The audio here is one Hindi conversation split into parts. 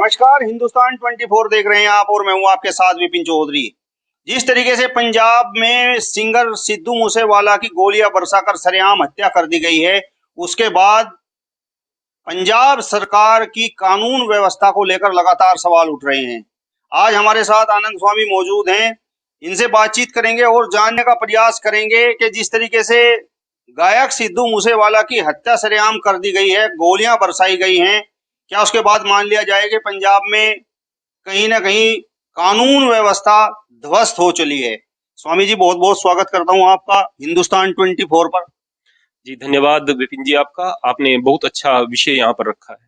नमस्कार, हिंदुस्तान 24 देख रहे हैं आप और मैं हूं आपके साथ विपिन चौधरी। जिस तरीके से पंजाब में सिंगर सिद्धू मूसेवाला की गोलियां बरसाकर सरेआम हत्या कर दी गई है, उसके बाद पंजाब सरकार की कानून व्यवस्था को लेकर लगातार सवाल उठ रहे हैं। आज हमारे साथ आनंद स्वामी मौजूद हैं, इनसे बातचीत करेंगे और जानने का प्रयास करेंगे कि जिस तरीके से गायक सिद्धू मूसेवाला की हत्या सरेआम कर दी गई है, गोलियां बरसाई गई हैं, क्या उसके बाद मान लिया जाए कि पंजाब में कहीं ना कहीं कानून व्यवस्था ध्वस्त हो चली है। स्वामी जी, बहुत बहुत स्वागत करता हूं आपका हिंदुस्तान 24 पर। जी धन्यवाद विपिन जी, आपने बहुत अच्छा विषय यहाँ पर रखा है।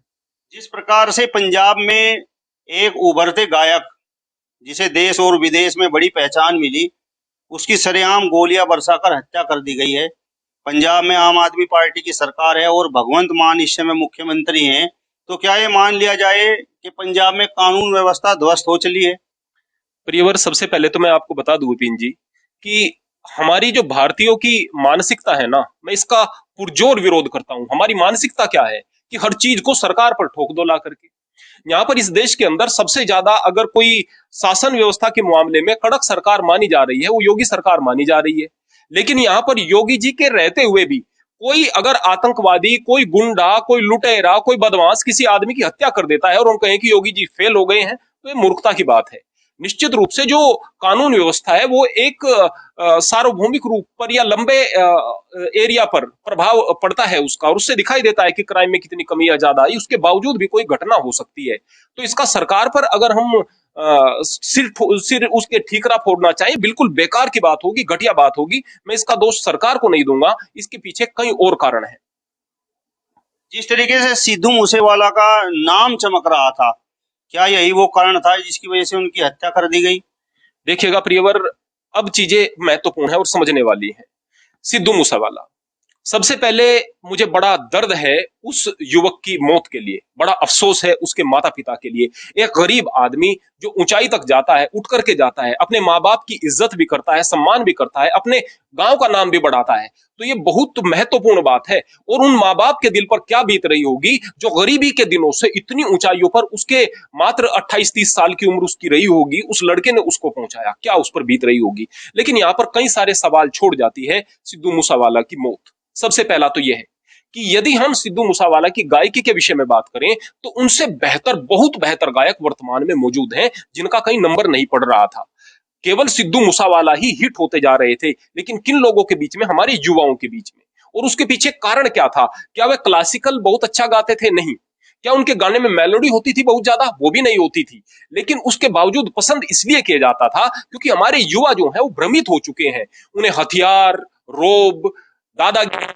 जिस प्रकार से पंजाब में एक उभरते गायक जिसे देश और विदेश में बड़ी पहचान मिली, उसकी सरेआम गोलियां बरसाकर हत्या कर दी गई है। पंजाब में आम आदमी पार्टी की सरकार है और भगवंत मान इस समय मुख्यमंत्री हैं, तो क्या ये मान लिया जाए कि पंजाब में कानून व्यवस्था ध्वस्त हो चली है? प्रियवर, सबसे पहले तो मैं आपको बता दूं विपिन जी कि हमारी जो भारतीयों की मानसिकता है ना, मैं इसका पुरजोर विरोध करता हूं। हमारी मानसिकता क्या है कि हर चीज को सरकार पर ठोक दो ला करके। यहाँ पर इस देश के अंदर सबसे ज्यादा अगर कोई शासन व्यवस्था के मामले में कड़क सरकार मानी जा रही है, वो योगी सरकार मानी जा रही है। लेकिन यहाँ पर योगी जी के रहते हुए भी कोई अगर आतंकवादी, कोई गुंडा, कोई लुटेरा, कोई बदमाश किसी आदमी की हत्या कर देता है और हम कहें कि योगी जी फेल हो गए हैं, तो ये मूर्खता की बात है। निश्चित रूप से जो कानून व्यवस्था है वो एक सार्वभौमिक रूप पर या लंबे एरिया पर प्रभाव पड़ता है उसका, और उससे दिखाई देता है कि क्राइम में कितनी कमी या ज्यादा आई। उसके बावजूद भी कोई घटना हो सकती है, तो इसका सरकार पर अगर हम सिर उसके ठीकरा फोड़ना चाहिए, बिल्कुल बेकार की बात होगी, घटिया बात होगी। मैं इसका दोष सरकार को नहीं दूंगा, इसके पीछे कई और कारण है। जिस तरीके से सिद्धू मूसेवाला का नाम चमक रहा था, क्या यही वो कारण था जिसकी वजह से उनकी हत्या कर दी गई? देखिएगा प्रियवर, अब चीजें महत्वपूर्ण है और समझने वाली है। सिद्धू मूसेवाला, सबसे पहले मुझे बड़ा दर्द है उस युवक की मौत के लिए, बड़ा अफसोस है उसके माता पिता के लिए। एक गरीब आदमी जो ऊंचाई तक जाता है, उठ करके जाता है, अपने माँ बाप की इज्जत भी करता है, सम्मान भी करता है, अपने गांव का नाम भी बढ़ाता है, तो ये बहुत महत्वपूर्ण बात है। और उन माँ बाप के दिल पर क्या बीत रही होगी जो गरीबी के दिनों से इतनी ऊंचाइयों पर, उसके मात्र 28-30 साल की उम्र उसकी रही होगी, उस लड़के ने उसको पहुंचाया, क्या उस पर बीत रही होगी। लेकिन यहाँ पर कई सारे सवाल छोड़ जाती है सिद्धू मूसेवाला की मौत। सबसे पहला तो यह है कि यदि हम सिद्धू मूसेवाला की गायकी के विषय में बात करें तो उनसे बेहतर, बहुत बेहतर गायक वर्तमान में मौजूद हैं जिनका कहीं नंबर नहीं पड़ रहा था। केवल सिद्धू मूसेवाला ही हिट होते जा रहे थे, लेकिन किन लोगों के बीच में? हमारे युवाओं के बीच में। और उसके पीछे कारण क्या था? क्या वे क्लासिकल बहुत अच्छा गाते थे? नहीं। क्या उनके गाने में मेलोडी होती थी बहुत ज्यादा? वो भी नहीं होती थी। लेकिन उसके बावजूद पसंद इसलिए किया जाता था क्योंकि हमारे युवा जो है वो भ्रमित हो चुके हैं। उन्हें हथियार, रोब, दादागिरी,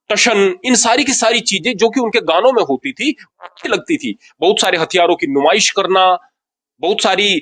टशन, इन सारी की सारी चीजें जो कि उनके गानों में होती थी अच्छी लगती थी। बहुत सारे हथियारों की नुमाइश करना, बहुत सारी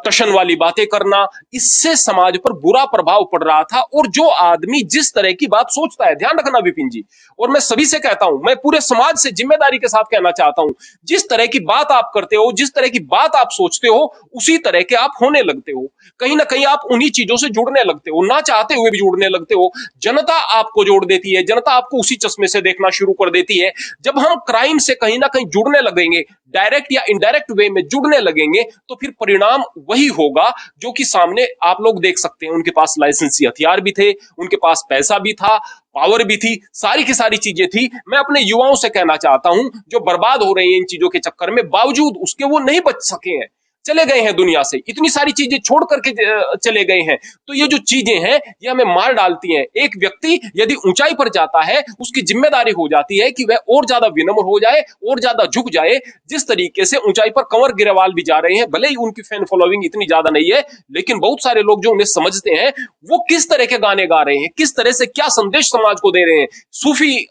टशन वाली बातें करना, इससे समाज पर बुरा प्रभाव पड़ रहा था। और जो आदमी जिस तरह की बात सोचता है, ध्यान रखना विपिन जी, और मैं सभी से कहता हूं, मैं पूरे समाज से जिम्मेदारी के साथ कहना चाहता हूं, जिस तरह की बात आप करते हो, जिस तरह की बात आप सोचते हो, उसी तरह के आप होने लगते हो। कहीं ना कहीं आप उन्हीं चीजों से जुड़ने लगते हो, ना चाहते हुए भी जुड़ने लगते हो। जनता आपको जोड़ देती है, जनता आपको उसी चश्मे से देखना शुरू कर देती है। जब हम क्राइम से कहीं ना कहीं जुड़ने लगेंगे, डायरेक्ट या इनडायरेक्ट वे में जुड़ने लगेंगे, तो फिर परिणाम वही होगा जो कि सामने आप लोग देख सकते हैं। उनके पास लाइसेंसी हथियार भी थे, उनके पास पैसा भी था, पावर भी थी, सारी की सारी चीजें थी। मैं अपने युवाओं से कहना चाहता हूं जो बर्बाद हो रहे हैं इन चीजों के चक्कर में, बावजूद उसके वो नहीं बच सके हैं, चले गए हैं दुनिया से, इतनी सारी चीजें छोड़ करके चले गए हैं। तो ये जो चीजें हैं ये हमें मार डालती हैं। एक व्यक्ति यदि ऊंचाई पर जाता है, उसकी जिम्मेदारी हो जाती है कि वह और ज्यादा विनम्र हो जाए, और ज्यादा झुक जाए। जिस तरीके से ऊंचाई पर कंवर गिरेवाल भी जा रहे हैं, भले ही उनकी फैन फॉलोइंग इतनी ज्यादा नहीं है, लेकिन बहुत सारे लोग जो उन्हें समझते हैं, वो किस तरह के गाने गा रहे हैं, किस तरह से क्या संदेश समाज को दे रहे हैं। सूफी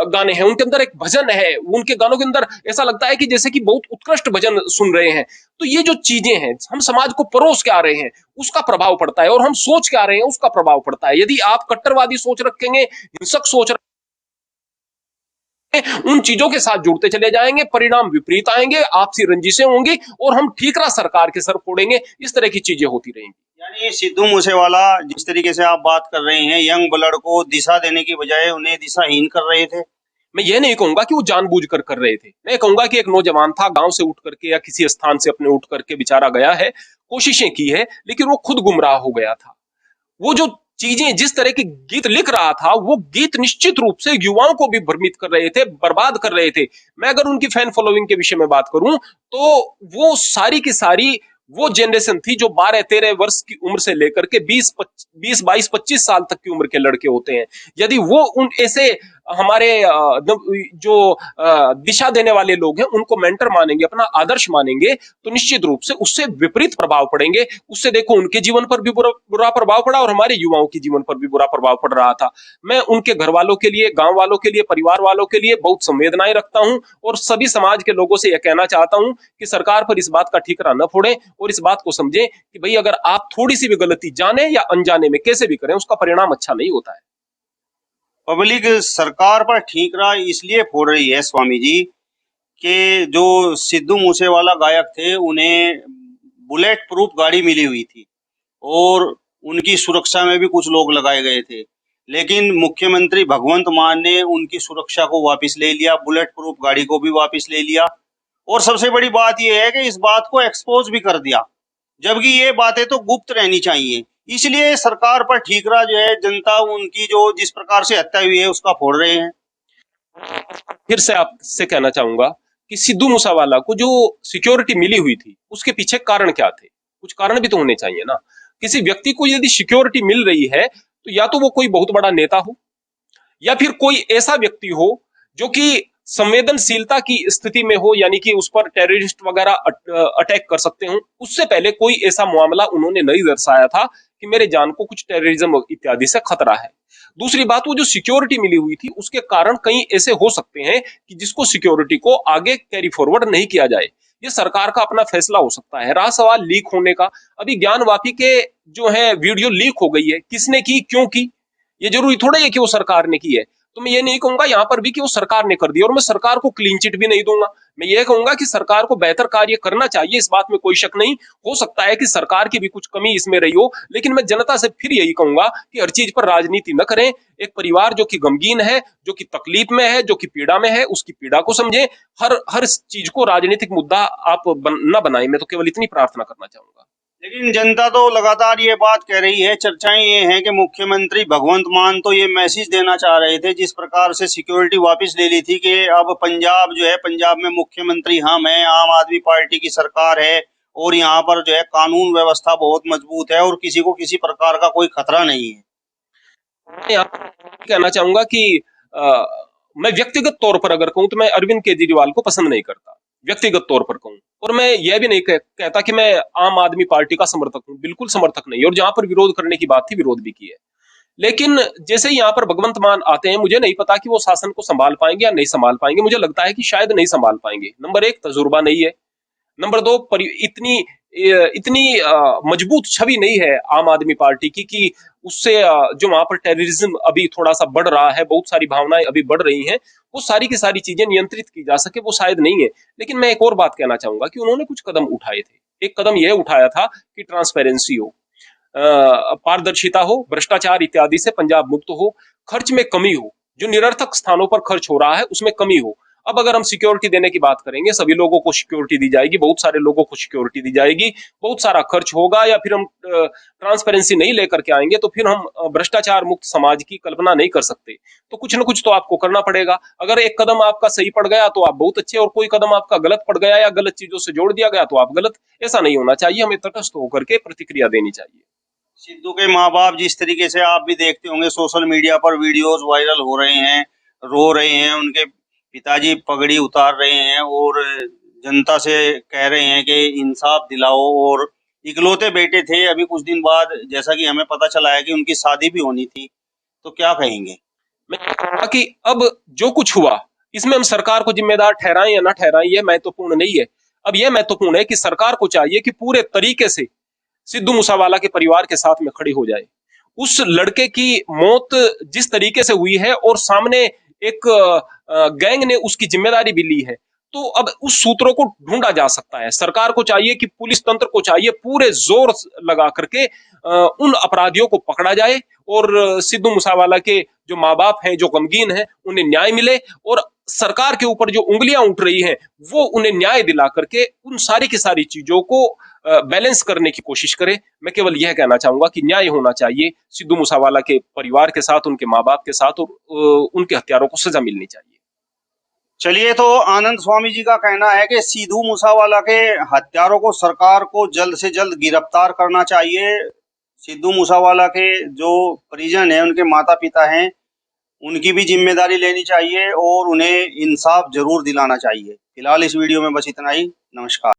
गाने हैं, उनके अंदर एक भजन है, उनके गानों के अंदर ऐसा लगता है कि जैसे कि बहुत उत्कृष्ट भजन सुन रहे हैं। तो ये जो चीजें हैं, हम समाज को परोस के आ रहे हैं, उसका प्रभाव पड़ता है, और हम सोच के आ रहे हैं, उसका प्रभाव पड़ता है। यदि आप कट्टरवादी सोच रखेंगे, हिंसक सोच रखेंगे, उन चीजों के साथ जुड़ते चले जाएंगे, परिणाम विपरीत आएंगे, आपसी रंजिशें होंगी, और हम ठीकरा सरकार के सर फोड़ेंगे। इस तरह की चीजें होती रहेंगी। यानी सिद्धू मूसेवाला, जिस तरीके से आप बात कर रहे हैं, यंग ब्लड को दिशा देने की बजाय उन्हें दिशाहीन कर रहे थे। मैं ये नहीं कहूंगा कि वो जानबूझकर कर रहे थे, मैं कहूंगा कि एक नौजवान था, गांव से उठ करके या किसी स्थान से अपने उठ करके बेचारा गया है, कोशिशें की है, लेकिन वो खुद गुमराह हो गया था। वो जो चीजें, जिस तरह के गीत लिख रहा था, वो गीत निश्चित रूप से युवाओं को भी भ्रमित कर रहे थे, बर्बाद कर रहे थे। मैं अगर उनकी फैन फॉलोइंग के विषय में बात करूं, तो वो सारी की सारी वो जनरेशन थी जो 12-13 वर्ष की उम्र से लेकर के 20-22-25 साल तक की उम्र के लड़के होते हैं। यदि वो उन ऐसे हमारे जो दिशा देने वाले लोग हैं उनको मेंटर मानेंगे, अपना आदर्श मानेंगे, तो निश्चित रूप से उससे विपरीत प्रभाव पड़ेंगे। उससे देखो उनके जीवन पर भी बुरा प्रभाव पड़ा और हमारे युवाओं के जीवन पर भी बुरा प्रभाव पड़ रहा था। मैं उनके घर वालों के लिए, गांव वालों के लिए, परिवार वालों के लिए बहुत संवेदनाएं रखता हूं और सभी समाज के लोगों से यह कहना चाहता हूं कि सरकार पर इस बात का ठीकरा न फोड़ें और इस बात को समझें कि भाई अगर आप थोड़ी सी भी गलती जाने या अनजाने में कैसे भी करें, उसका परिणाम अच्छा नहीं होता है। पब्लिक सरकार पर ठीकरा इसलिए फोड़ रही है स्वामी जी कि जो सिद्धू मूसेवाला गायक थे उन्हें बुलेट प्रूफ गाड़ी मिली हुई थी और उनकी सुरक्षा में भी कुछ लोग लगाए गए थे, लेकिन मुख्यमंत्री भगवंत मान ने उनकी सुरक्षा को वापस ले लिया, बुलेट प्रूफ गाड़ी को भी वापस ले लिया और सबसे बड़ी बात यह है कि इस बात को एक्सपोज भी कर दिया, जबकि ये बातें तो गुप्त रहनी चाहिए। इसलिए सरकार पर ठीकरा जो है जनता उनकी जो जिस प्रकार से हत्या हुई है उसका फोड़ रहे हैं। फिर से आपसे कहना चाहूंगा कि सिद्धू मूसेवाला को जो सिक्योरिटी मिली हुई थी उसके पीछे कारण क्या थे? कुछ कारण भी तो होने चाहिए ना। किसी व्यक्ति को यदि सिक्योरिटी मिल रही है तो या तो वो कोई बहुत बड़ा नेता हो या फिर कोई ऐसा व्यक्ति हो जो कि संवेदनशीलता की स्थिति में हो, यानी कि उस पर टेररिस्ट वगैरह अटैक कर सकते हो। उससे पहले कोई ऐसा मामला उन्होंने नहीं दर्शाया था कि मेरे जान को कुछ टेररिज्म इत्यादि से खतरा है। दूसरी बात, वो जो सिक्योरिटी मिली हुई थी उसके कारण कई ऐसे हो सकते हैं कि जिसको सिक्योरिटी को आगे कैरी फॉरवर्ड नहीं किया जाए। ये सरकार का अपना फैसला हो सकता है। रहा सवाल लीक होने का, अभी ज्ञानवापी के जो है वीडियो लीक हो गई है, किसने की, क्यों की, ये जरूरी थोड़ा है कि वो सरकार ने की है। तो मैं ये नहीं कहूंगा यहाँ पर भी कि वो सरकार ने कर दिया और मैं सरकार को क्लीन चिट भी नहीं दूंगा। मैं ये कहूंगा कि सरकार को बेहतर कार्य करना चाहिए, इस बात में कोई शक नहीं। हो सकता है कि सरकार की भी कुछ कमी इसमें रही हो, लेकिन मैं जनता से फिर यही कहूंगा कि हर चीज पर राजनीति न करें। एक परिवार जो कि गमगीन है, जो कि तकलीफ में है, जो कि पीड़ा में है, उसकी पीड़ा को समझें। हर चीज को राजनीतिक मुद्दा आप न बनाएं। मैं तो केवल इतनी प्रार्थना करना चाहूंगा। लेकिन जनता तो लगातार ये बात कह रही है, चर्चाएं ये हैं कि मुख्यमंत्री भगवंत मान तो ये मैसेज देना चाह रहे थे जिस प्रकार से सिक्योरिटी वापस ले ली थी कि अब पंजाब जो है, पंजाब में मुख्यमंत्री हम हैं, आम आदमी पार्टी की सरकार है और यहाँ पर जो है कानून व्यवस्था बहुत मजबूत है और किसी को किसी प्रकार का कोई खतरा नहीं है। मैं यहाँ पर कहना चाहूंगा कि मैं व्यक्तिगत तौर पर अगर कहूं तो मैं अरविंद केजरीवाल को पसंद नहीं करता, व्यक्तिगत तौर पर कहूं। और मैं यह भी नहीं कहता कि मैं आम आदमी पार्टी का समर्थक हूं, बिल्कुल समर्थक नहीं। और जहां पर विरोध करने की बात थी, विरोध भी की है। लेकिन जैसे ही यहाँ पर भगवंत मान आते हैं, मुझे नहीं पता कि वो शासन को संभाल पाएंगे या नहीं संभाल पाएंगे। मुझे लगता है कि शायद नहीं संभाल पाएंगे। नंबर एक, तजुर्बा नहीं है। नंबर दो, इतनी इतनी मजबूत छवि नहीं है आम आदमी पार्टी की कि उससे जो वहां पर टेररिज्म अभी थोड़ा सा बढ़ रहा है, बहुत सारी भावनाएं अभी बढ़ रही हैं, वो सारी की सारी चीजें नियंत्रित की जा सके, वो शायद नहीं है। लेकिन मैं एक और बात कहना चाहूंगा कि उन्होंने कुछ कदम उठाए थे। एक कदम यह उठाया था कि ट्रांसपेरेंसी हो, पारदर्शिता हो, भ्रष्टाचार इत्यादि से पंजाब मुक्त हो, खर्च में कमी हो, जो निरर्थक स्थानों पर खर्च हो रहा है उसमें कमी हो। अब अगर हम सिक्योरिटी देने की बात करेंगे, सभी लोगों को सिक्योरिटी दी जाएगी, बहुत सारे लोगों को सिक्योरिटी दी जाएगी, बहुत सारा खर्च होगा, या फिर हम ट्रांसपेरेंसी नहीं लेकर के आएंगे तो फिर हम भ्रष्टाचार मुक्त समाज की कल्पना नहीं कर सकते। तो कुछ ना कुछ तो आपको करना पड़ेगा। अगर एक कदम आपका सही पड़ गया तो आप बहुत अच्छे, और कोई कदम आपका गलत पड़ गया या गलत चीजों से जोड़ दिया गया तो आप गलत। ऐसा नहीं होना चाहिए। हमें तटस्थ होकर के प्रतिक्रिया देनी चाहिए। सिद्धू के माँ बाप जिस तरीके से आप भी देखते होंगे सोशल मीडिया पर वीडियोस वायरल हो रहे हैं, रो रहे हैं, उनके पिताजी पगड़ी उतार रहे हैं और जनता से कह रहे हैं कि इंसाफ दिलाओ, और इकलौते बेटे थे। अभी कुछ दिन बाद जैसा कि हमें पता चला है कि उनकी शादी भी होनी थी, तो क्या कहेंगे? मैं कहूंगा कि अब जो कुछ हुआ इसमें हम सरकार को जिम्मेदार ठहराएं या ना ठहराएं, यह महत्वपूर्ण नहीं है। अब यह महत्वपूर्ण है कि सरकार को चाहिए कि पूरे तरीके से सिद्धू मूसेवाला के परिवार के साथ में खड़ी हो जाए। उस लड़के की मौत जिस तरीके से हुई है और सामने एक गैंग ने उसकी जिम्मेदारी भी ली है, तो अब उस सूत्रों को ढूंढा जा सकता है। सरकार को चाहिए कि पुलिस तंत्र को चाहिए पूरे जोर लगा करके उन अपराधियों को पकड़ा जाए और सिद्धू मूसेवाला के जो माँ बाप हैं, जो गमगीन हैं, उन्हें न्याय मिले और सरकार के ऊपर जो उंगलियां उठ रही हैं वो उन्हें न्याय दिला करके उन सारी की सारी चीजों को बैलेंस करने की कोशिश करे। मैं केवल यह कहना चाहूंगा कि न्याय होना चाहिए सिद्धू मूसेवाला के परिवार के साथ, उनके माँ बाप के साथ, और उनके हत्यारों को सजा मिलनी चाहिए। चलिए, तो आनंद स्वामी जी का कहना है कि सिद्धू मूसेवाला के हत्यारों को सरकार को जल्द से जल्द गिरफ्तार करना चाहिए। सिद्धू मूसेवाला के जो परिजन हैं, उनके माता पिता हैं, उनकी भी जिम्मेदारी लेनी चाहिए और उन्हें इंसाफ जरूर दिलाना चाहिए। फिलहाल इस वीडियो में बस इतना ही। नमस्कार।